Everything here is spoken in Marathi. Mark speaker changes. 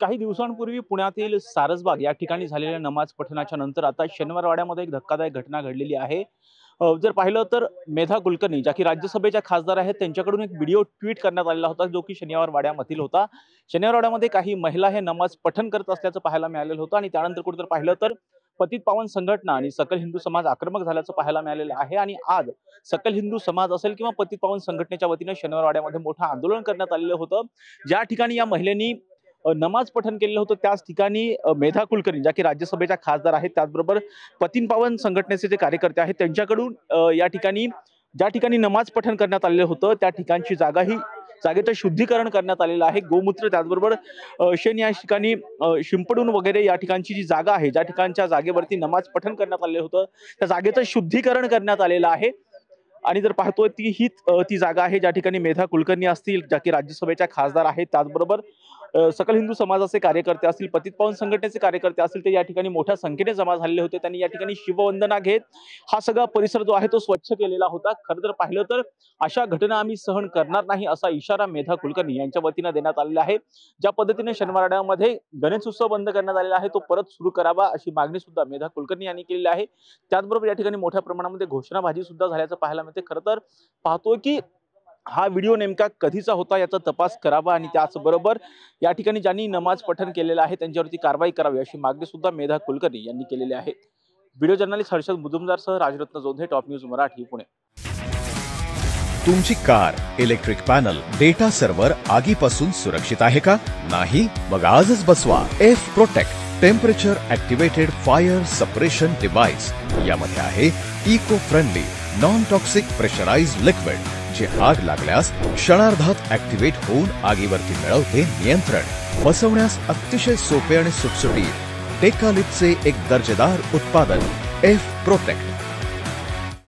Speaker 1: काही दिवसांपूर्वी पुण्यातील सारसबाग या ठिकाणी झालेल्या नमाज पठणाच्या नंतर आता शनिवारवाड्यामध्ये एक धक्कादायक घटना घडलेली आहे। जर पाहिलं तर मेधा कुलकर्णी ज्या की राज्यसभेच्या खासदार आहेत त्यांच्याकडून एक व्हिडिओ ट्विट करण्यात आलेला होता जो की शनिवारवाड्यामधील होता। शनिवारवाड्यामध्ये काही महिला हे नमाज पठण करत असल्याचं पाहायला मिळालेलं होतं आणि त्यानंतर कुठेतरी पाहिलं तर पतित पावन संघटना आणि सकल हिंदू समाज आक्रमक झाल्याचं पाहायला मिळालेलं आहे। आणि आज सकल हिंदू समाज असेल किंवा पतित पावन संघटनेच्या वतीने शनिवारवाड्यामध्ये मोठं आंदोलन करण्यात आलेलं होतं। ज्या ठिकाणी या महिलांनी नमाज पठण केलेलं होतं त्याच ठिकाणी मेधा कुलकर्णी ज्या की राज्यसभेच्या खासदार आहेत त्याचबरोबर पतित पावन संघटनेचे जे कार्यकर्ते आहेत त्यांच्याकडून या ठिकाणी ज्या ठिकाणी नमाज पठण करण्यात आलेलं होतं त्या ठिकाणची जागेचं शुद्धीकरण करण्यात आलेलं आहे। गोमूत्र त्याचबरोबर शेण या ठिकाणी शिंपडून वगैरे या ठिकाणची जी जागा आहे ज्या ठिकाणच्या जागेवरती नमाज पठण करण्यात आलेलं होतं त्या जागेचं शुद्धीकरण करण्यात आलेलं आहे। आणि जर पाहतोय ती जागा आहे ज्या ठिकाणी मेधा कुलकर्णी असतील ज्या की राज्यसभेच्या खासदार आहेत त्याचबरोबर सकल हिंदू समाजाचे कार्यकर्ते असतील पतित पावन संघटनेचे कार्यकर्ते असतील ते या ठिकाणी मोठ्या संख्येने जमा झालेले होते। त्यांनी या ठिकाणी शिववंदना घेत हा सगळा परिसर जो आहे तो स्वच्छ केलेला होता। खरं तर पाहिलं तर अशा घटना आम्ही सहन करणार नाही असा इशारा मेधा कुलकर्णी यांच्या वतीने देण्यात आलेला आहे। ज्या पद्धतीने शनिवारवाड्यामध्ये गणेश उत्सव बंद करण्यात आलेला आहे तो परत सुरू करावा अशी मागणी सुद्धा मेधा कुलकर्णी यांनी केलेली आहे। त्याचबरोबर या ठिकाणी मोठ्या प्रमाणामध्ये घोषणाबाजी सुद्धा झाल्याचं पाहायला मिळते। खरं तर पाहतोय की हा व्हिडिओ नेमका कधीचा होता याचा तपास करावा आणि त्याचबरोबर या ठिकाणी ज्यांनी नमाज पठण केलेलं आहे त्यांच्यावरती कारवाई करावी अशी मागणी सुद्धा मेधा कुलकर्णी यांनी केलेली आहे। व्हिडिओ जर्नलिस्ट हर्षद मुजुमदारसह राजरत्न जोधे, टॉप न्यूज मराठी, पुणे।
Speaker 2: तुमची car, electric panel, data server आगीपासून सुरक्षित आहे का? नाही? मग आजच बसवा F protect temperature activated fire suppression device. यामध्ये आहे eco friendly non toxic pressurised liquid जे आग लागल्यास क्षणार्धात ऍक्टिव्हेट होऊन आगीवरती मिळवते नियंत्रण। बसवण्यास अतिशय सोपे आणि सुटसुटीत टेकालिपचे एक दर्जेदार उत्पादन एफ प्रोटेक्ट।